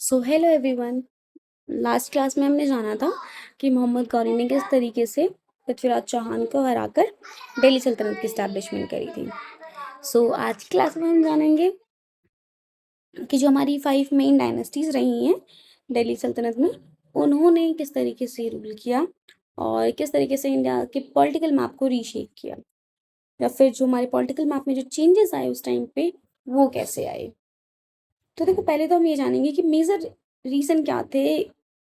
So hello everyone. Last class में हमने जाना था कि मोहम्मद गौरी ने किस तरीके से पृथ्वीराज चौहान को हराकर दिल्ली सल्तनत की स्टैब्लिशमेंट करी थी। सो आज की क्लास में हम जानेंगे कि जो हमारी 5 मेन डायनेस्टीज रही हैं दिल्ली सल्तनत में, उन्होंने किस तरीके से रूल किया और किस तरीके से इंडिया के पॉलिटिकल मैप को रीशेप किया, या फिर जो हमारे पॉलिटिकल मैप में जो चेंजेस आए उस टाइम पे वो कैसे आए। तो देखो, पहले तो हम ये जानेंगे कि मेजर रीजन क्या थे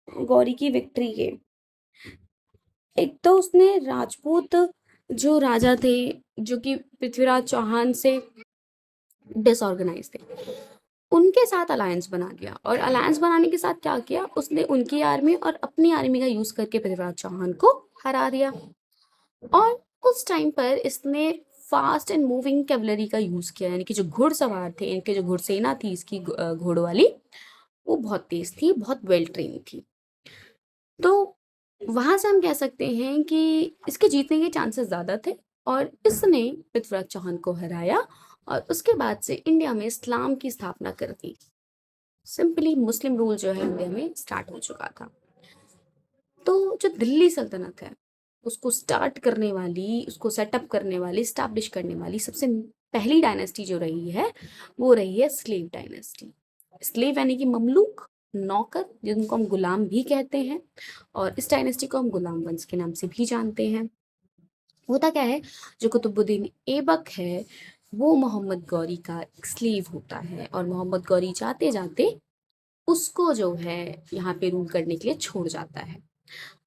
गौरी की विक्ट्री के। एक तो उसने राजपूत जो राजा थे, जो कि पृथ्वीराज चौहान से डिसऑर्गेनाइज थे, उनके साथ अलायंस बना लिया। और अलायंस बनाने के साथ क्या किया, उसने उनकी आर्मी और अपनी आर्मी का यूज करके पृथ्वीराज चौहान को हरा दिया। और उस टाइम पर इसने फास्ट एंड मूविंग कैवलरी का यूज किया, यानी कि जो घुड़सवार थे, इनके जो घुड़सेना थी इसकी घोड़ों वाली, वो बहुत तेज थी, बहुत वेल ट्रेन थी। तो वहां से हम कह सकते हैं कि इसके जीतने के चांसेस ज्यादा थे और इसने पृथ्वीराज चौहान को हराया और उसके बाद से इंडिया में इस्लाम की स्थापना कर दी। सिंपली मुस्लिम रूल जो है इंडिया में स्टार्ट हो चुका था। तो जो दिल्ली सल्तनत है, उसको स्टार्ट करने वाली, उसको सेटअप करने वाली, स्टैब्लिश करने वाली सबसे पहली डायनेस्टी जो रही है वो रही है स्लेव डायनेस्टी। स्लेव यानी कि ममलूक, नौकर, जिनको हम गुलाम भी कहते हैं, और इस डायनेस्टी को हम गुलाम वंश के नाम से भी जानते हैं। होता क्या है, जो कुतुबुद्दीन ऐबक है वो मोहम्मद गौरी का एक स्लेव होता है और मोहम्मद गौरी जाते जाते उसको जो है यहाँ पे रूल करने के लिए छोड़ जाता है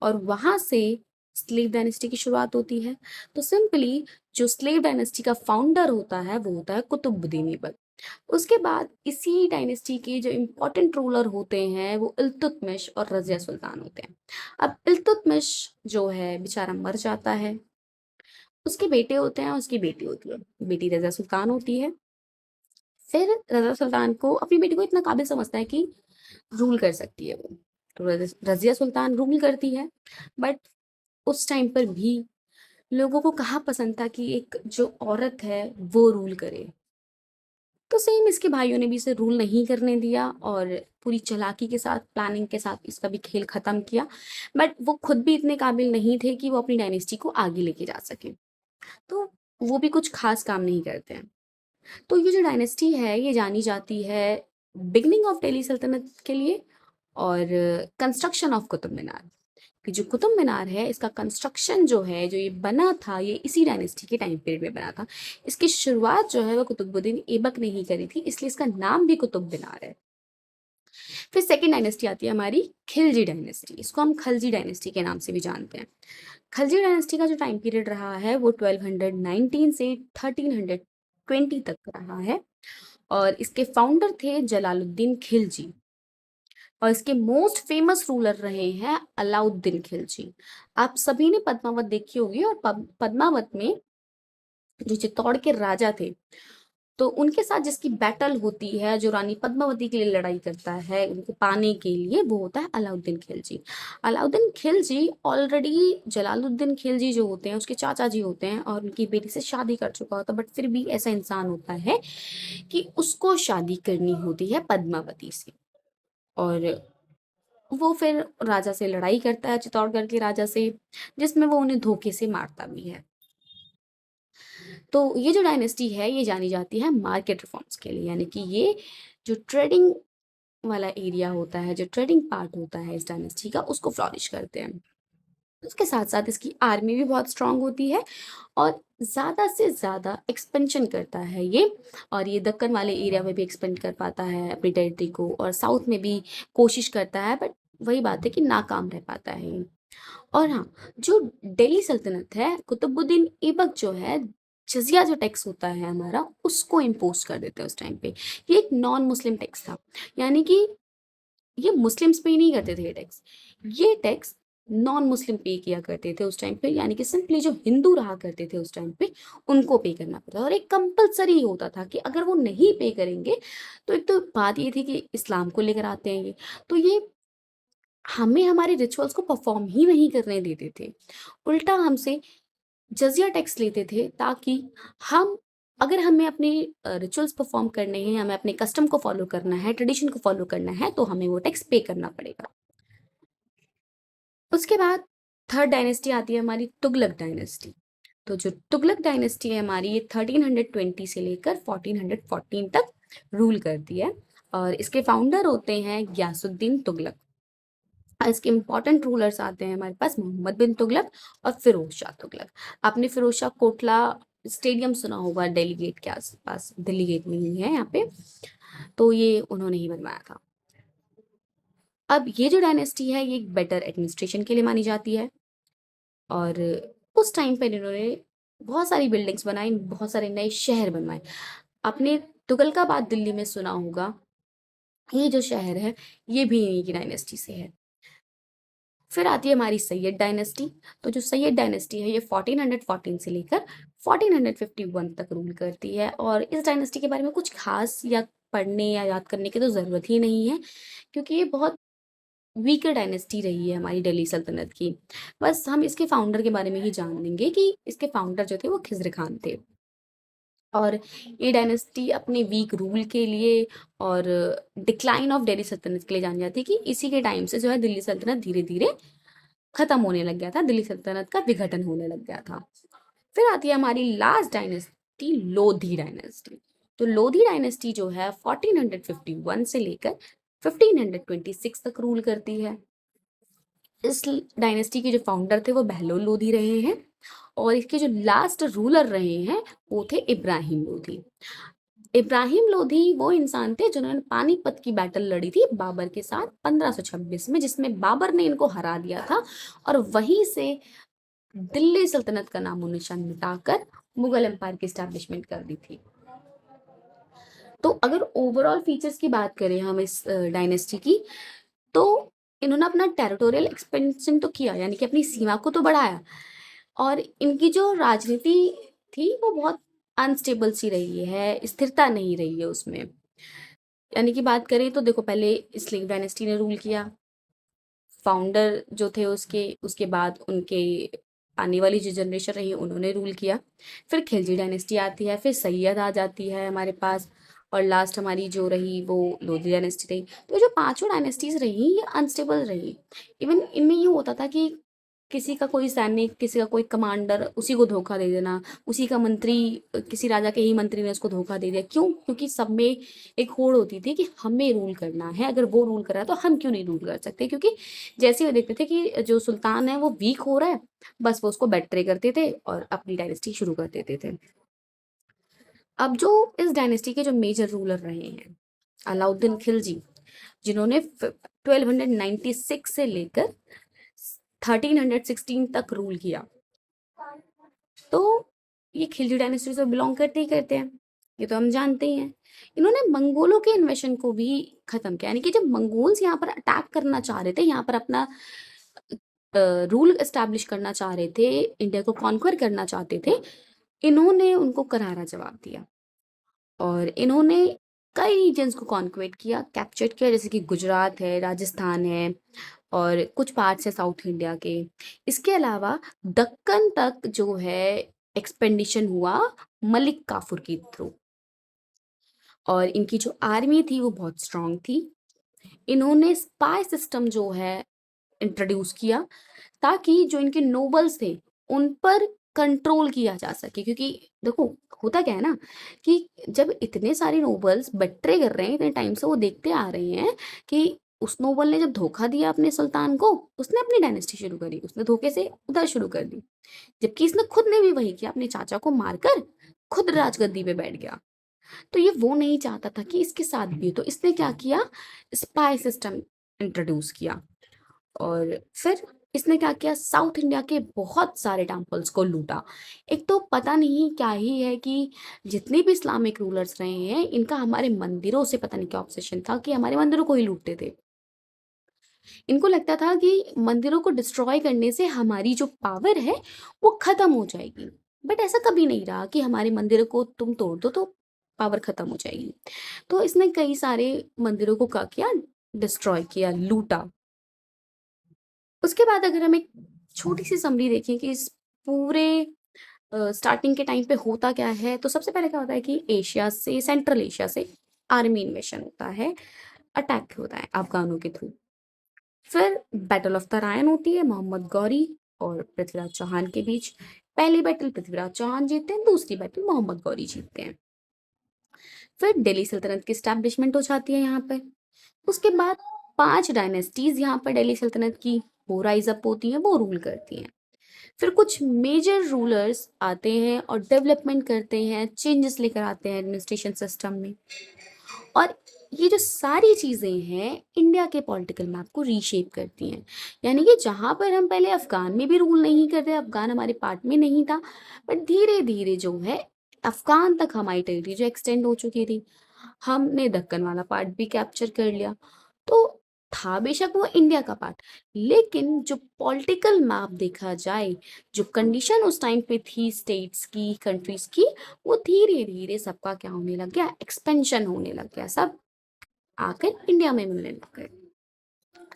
और वहां से स्लेव डायनेस्टी की शुरुआत होती है। तो सिंपली जो स्लेव डायनेस्टी का फाउंडर होता है वो होता है कुतुबुद्दीन ऐबक। उसके बाद इसी डायनेस्टी के जो इम्पोर्टेंट रूलर होते हैं वो इल्तुतमिश और रजिया सुल्तान होते हैं। अब इल्तुतमिश जो है बेचारा मर जाता है, उसके बेटे होते हैं, उसकी बेटी होती है, बेटी रजिया सुल्तान होती है। फिर रजिया सुल्तान को अपनी बेटी को इतना काबिल समझता है कि रूल कर सकती है वो, तो रजिया सुल्तान रूल करती है। बट उस टाइम पर भी लोगों को कहाँ पसंद था कि एक जो औरत है वो रूल करे। तो सेम इसके भाइयों ने भी इसे रूल नहीं करने दिया और पूरी चालाकी के साथ, प्लानिंग के साथ इसका भी खेल खत्म किया। बट वो खुद भी इतने काबिल नहीं थे कि वो अपनी डायनेस्टी को आगे लेके जा सके, तो वो भी कुछ खास काम नहीं करते हैं। तो ये जो डायनेस्टी है ये जानी जाती है बिगनिंग ऑफ दिल्ली सल्तनत के लिए और कंस्ट्रक्शन ऑफ कुतुब मीनार। कि जो कुतुब मीनार है इसका कंस्ट्रक्शन जो है, जो ये बना था, ये इसी डायनेस्टी के टाइम पीरियड में बना था। इसकी शुरुआत जो है वो कुतुबुद्दीन ऐबक ने ही करी थी, इसलिए इसका नाम भी कुतुब मीनार है। फिर सेकेंड डायनेस्टी आती है हमारी खिलजी डायनेस्टी, इसको हम खलजी डायनेस्टी के नाम से भी जानते हैं। खलजी डायनेस्टी का जो टाइम पीरियड रहा है वो 1219 से 1320 तक रहा है और इसके फाउंडर थे जलालुद्दीन खिलजी और इसके मोस्ट फेमस रूलर रहे हैं अलाउद्दीन खिलजी। आप सभी ने पद्मावत देखी होगी और पद्मावत में जो चित्तौड़ के राजा थे, तो उनके साथ जिसकी बैटल होती है, जो रानी पद्मावती के लिए लड़ाई करता है उनको पाने के लिए, वो होता है अलाउद्दीन खिलजी। अलाउद्दीन खिलजी ऑलरेडी जलालुद्दीन खिलजी जो होते हैं उसके चाचा जी होते हैं और उनकी बेटी से शादी कर चुका होता है, बट फिर भी ऐसा इंसान होता है कि उसको शादी करनी होती है पद्मावती से। और वो फिर राजा से लड़ाई करता है, चित्तौड़गढ़ के राजा से, जिसमें वो उन्हें धोखे से मारता भी है। तो ये जो डायनेस्टी है ये जानी जाती है मार्केट रिफॉर्म्स के लिए, यानी कि ये जो ट्रेडिंग वाला एरिया होता है, जो ट्रेडिंग पार्ट होता है इस डायनेस्टी का, उसको फ्लॉरिश करते हैं। उसके साथ साथ इसकी आर्मी भी बहुत स्ट्रांग होती है और ज़्यादा से ज़्यादा एक्सपेंशन करता है ये, और ये दक्कन वाले एरिया में भी एक्सपेंड कर पाता है अपनी टेरिटरी को और साउथ में भी कोशिश करता है, बट वही बात है कि नाकाम रह पाता है ये। और हाँ, जो दिल्ली सल्तनत है, कुतुबुद्दीन ऐबक जो है, जजिया जो टैक्स होता है हमारा, उसको इम्पोज कर देते हैं उस टाइम पे। ये एक नॉन मुस्लिम टैक्स था, यानी कि ये मुस्लिम्स पे ही नहीं करते थे ये टैक्स। ये टैक्स नॉन मुस्लिम पे किया करते थे उस टाइम पे, यानी कि सिंपली जो हिंदू रहा करते थे उस टाइम पे उनको पे करना पड़ता था और एक कंपलसरी होता था कि अगर वो नहीं पे करेंगे तो एक तो बात ये थी कि इस्लाम को लेकर आते हैं ये, तो ये हमें हमारे रिचुअल्स को परफॉर्म ही नहीं करने देते थे। उल्टा हमसे जजिया टैक्स लेते थे ताकि हम अगर हमें अपने रिचुअल्स परफॉर्म करने हैं, हमें अपने कस्टम को फॉलो करना है, ट्रेडिशन को फॉलो करना है, तो हमें वो टैक्स पे करना पड़ेगा। उसके बाद थर्ड डायनेस्टी आती है हमारी तुगलक डायनेस्टी। तो जो तुगलक डायनेस्टी है हमारी, ये 1320 से लेकर 1414 तक रूल करती है और इसके फाउंडर होते हैं गयासुद्दीन तुगलक। इसके इंपॉर्टेंट रूलर्स आते हैं हमारे पास मोहम्मद बिन तुगलक और फिरोज शाह तुगलक। आपने फिरोज शाह कोटला स्टेडियम सुना होगा दिल्ली गेट के आसपास, दिल्ली गेट में ही है यहाँ पे, तो ये उन्होंने ही बनवाया था। अब ये जो डायनेस्टी है ये एक बेटर एडमिनिस्ट्रेशन के लिए मानी जाती है और उस टाइम पर इन्होंने बहुत सारी बिल्डिंग्स बनाई, बहुत सारे नए शहर बनवाए। आपने तुगलकाबाद दिल्ली में सुना होगा, ये जो शहर है ये भी इन्हीं की डायनेस्टी से है। फिर आती है हमारी सैयद डायनेस्टी। तो जो सैयद डायनेस्टी है ये 1414 से लेकर 1451 तक रूल करती है और इस डायनेस्टी के बारे में कुछ खास या पढ़ने या याद करने की तो ज़रूरत ही नहीं है, क्योंकि ये बहुत वीकर डायनेस्टी रही है हमारी दिल्ली सल्तनत की। बस हम इसके फाउंडर के बारे में ही जान लेंगे कि इसके फाउंडर जो थे वो खिज़्र खान थे और ये डायनेस्टी अपने वीक रूल के लिए और डिक्लाइन ऑफ दिल्ली सल्तनत के लिए जानी जाती है कि इसी के टाइम से जो है दिल्ली सल्तनत धीरे धीरे खत्म होने लग गया था, दिल्ली सल्तनत का विघटन होने लग गया था। फिर आती है हमारी लास्ट डायनेस्टी, लोधी डायनेस्टी। तो लोधी डायनेस्टी जो है 1451 से लेकर 1526 तक रूल करती है। इस डायनेस्टी के जो फाउंडर थे वो बहलोल लोधी रहे हैं और इसके जो लास्ट रूलर रहे हैं वो थे इब्राहिम लोधी। इब्राहिम लोधी वो इंसान थे जिन्होंने पानीपत की बैटल लड़ी थी बाबर के साथ 1526 में, जिसमें बाबर ने इनको हरा दिया था और वहीं से दिल्ली सल्तनत का नामो निशान मिटाकर मुगल एम्पायर की स्टैब्लिशमेंट कर दी थी। तो अगर ओवरऑल फीचर्स की बात करें हम इस डायनेस्टी की, तो इन्होंने अपना टेरिटोरियल एक्सपेंशन तो किया, यानी कि अपनी सीमा को तो बढ़ाया और इनकी जो राजनीति थी वो बहुत अनस्टेबल सी रही है, स्थिरता नहीं रही है उसमें। यानी कि बात करें तो देखो, पहले स्लेव डायनेस्टी ने रूल किया, फाउंडर जो थे उसके उसके बाद उनके आने वाली जो जनरेशन रही उन्होंने रूल किया। फिर खिलजी डायनेस्टी आती है, फिर सैयद आ जाती है हमारे पास और लास्ट हमारी जो रही वो लोधी डायनेस्टी रही। तो जो पांचों डायनेस्टीज रही ये अनस्टेबल रही। इवन इनमें ये होता था कि किसी का कोई सैनिक, किसी का कोई कमांडर, उसी को धोखा दे देना, उसी का मंत्री, किसी राजा के ही मंत्री ने उसको धोखा दे दिया। क्यों? क्योंकि सब में एक होड़ होती थी कि हमें रूल करना है, अगर वो रूल कर रहा है तो हम क्यों नहीं रूल कर सकते। क्योंकि जैसे वो देखते थे कि जो सुल्तान है वो वीक हो रहा है, बस वो उसको बेट्रे करते थे और अपनी डायनेस्टी शुरू कर देते थे। अब जो इस डायनेस्टी के जो मेजर रूलर रहे हैं, अलाउद्दीन खिलजी, जिन्होंने 1296 से लेकर 1316 तक रूल किया। तो ये खिलजी डायनेस्टी से बिलोंग करते ही करते हैं, ये तो हम जानते ही हैं। इन्होंने मंगोलों के इन्वेशन को भी खत्म किया, यानी कि जब मंगोल्स यहाँ पर अटैक करना चाह रहे थे, यहाँ पर अपना रूल एस्टैब्लिश करना चाह रहे थे, इंडिया को कॉन्क्वर करना चाहते थे, इन्होंने उनको करारा जवाब दिया और इन्होंने कई रीजन्स को कॉन्क्वेट किया, कैप्चर किया, जैसे कि गुजरात है, राजस्थान है और कुछ पार्ट्स है साउथ इंडिया के। इसके अलावा दक्कन तक जो है एक्सपेंडिशन हुआ मलिक काफूर के थ्रू और इनकी जो आर्मी थी वो बहुत स्ट्रांग थी। इन्होंने स्पाई सिस्टम जो है इंट्रोड्यूस किया ताकि जो इनके नोबल्स थे उन पर कंट्रोल किया जा सके। क्योंकि देखो, होता क्या है ना कि जब इतने सारे नोबल्स बट्रे कर रहे हैं, इतने टाइम से वो देखते आ रहे हैं कि उस नोबल ने जब धोखा दिया अपने सुल्तान को, उसने अपनी डायनेस्टी शुरू करी, उसने धोखे से उधर शुरू कर दी। जबकि इसने खुद ने भी वही किया, अपने चाचा को मारकर खुद राजगद्दी पे बैठ गया। तो ये वो नहीं चाहता था कि इसके साथ भी, तो इसने क्या किया, स्पाई सिस्टम इंट्रोड्यूस किया और फिर इसने क्या किया, साउथ इंडिया के बहुत सारे टेम्पल्स को लूटा। एक तो पता नहीं क्या ही है कि जितने भी इस्लामिक रूलर्स रहे हैं इनका हमारे मंदिरों से पता नहीं क्या ऑब्सेशन था कि हमारे मंदिरों को ही लूटते थे। इनको लगता था कि मंदिरों को डिस्ट्रॉय करने से हमारी जो पावर है वो खत्म हो जाएगी। बट ऐसा कभी नहीं रहा कि हमारे मंदिरों को तुम तोड़ दो तो पावर खत्म हो जाएगी। तो इसने कई सारे मंदिरों को क्या किया, डिस्ट्रॉय किया, लूटा। उसके बाद अगर हम एक छोटी सी समरी देखें कि इस पूरे स्टार्टिंग के टाइम पे होता क्या है, तो सबसे पहले क्या होता है कि एशिया से, सेंट्रल एशिया से आर्मी इन्वेशन होता है, अटैक होता है अफगानों के थ्रू। फिर बैटल ऑफ तराइन होती है मोहम्मद गौरी और पृथ्वीराज चौहान के बीच। पहली बैटल पृथ्वीराज चौहान जीतते हैं, दूसरी बैटल मोहम्मद गौरी जीतते हैं। फिर दिल्ली सल्तनत की स्टैब्लिशमेंट हो जाती है यहाँ पे। उसके बाद 5 डायनेस्टीज यहाँ पर दिल्ली सल्तनत की वो राइज अप होती हैं, वो रूल करती हैं। फिर कुछ मेजर रूलर्स आते हैं और डेवलपमेंट करते हैं, चेंजेस लेकर आते हैं एडमिनिस्ट्रेशन सिस्टम में। और ये जो सारी चीज़ें हैं इंडिया के पॉलिटिकल मैप को रीशेप करती हैं। यानी कि जहाँ पर हम पहले अफ़गान में भी रूल नहीं करते, अफ़गान हमारे पार्ट में नहीं था, बट धीरे धीरे जो है अफ़गान तक हमारी टेरिटरी जो एक्सटेंड हो चुकी थी, हमने दक्कन वाला पार्ट भी कैप्चर कर लिया। तो था बेशक वो इंडिया का पार्ट, लेकिन जो पॉलिटिकल मैप देखा जाए, जो कंडीशन उस टाइम पे थी स्टेट्स की, कंट्रीज की, वो धीरे धीरे सबका क्या होने लग गया, एक्सपेंशन होने लग गया, सब आकर इंडिया में मिलने लग गए।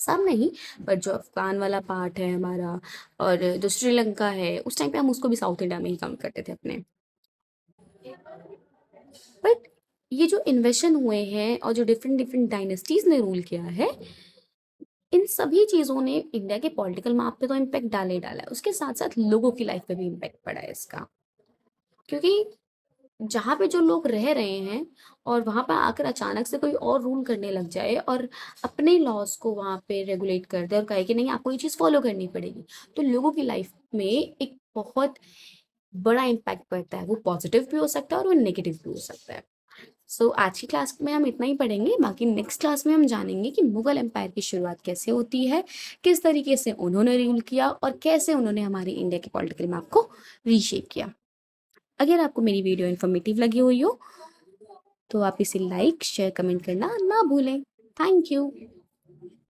सब नहीं, पर जो अफगान वाला पार्ट है हमारा और जो श्रीलंका है, उस टाइम पे हम उसको भी साउथ इंडिया में ही काउंट करते थे अपने। बट ये जो इन्वेशन हुए हैं और जो डिफरेंट डिफरेंट डायनेस्टीज ने रूल किया है, इन सभी चीज़ों ने इंडिया के पॉलिटिकल मैप पे तो इम्पैक्ट डाला ही डाला है, उसके साथ साथ लोगों की लाइफ पे भी इम्पैक्ट पड़ा है इसका। क्योंकि जहाँ पे जो लोग रह रहे हैं और वहाँ पे आकर अचानक से कोई और रूल करने लग जाए और अपने लॉज को वहाँ पे रेगुलेट कर दे और कहे कि नहीं आपको ये चीज़ फॉलो करनी पड़ेगी, तो लोगों की लाइफ में एक बहुत बड़ा इम्पैक्ट पड़ता है। वो पॉजिटिव भी हो सकता है और वो नेगेटिव भी हो सकता है। सो आज की क्लास में हम इतना ही पढ़ेंगे, बाकी नेक्स्ट क्लास में हम जानेंगे कि मुगल एम्पायर की शुरुआत कैसे होती है, किस तरीके से उन्होंने रूल किया और कैसे उन्होंने हमारे इंडिया के पॉलिटिकल मैप को रीशेप किया। अगर आपको मेरी वीडियो इन्फॉर्मेटिव लगी हुई हो तो आप इसे लाइक शेयर कमेंट करना ना भूलें। Thank you.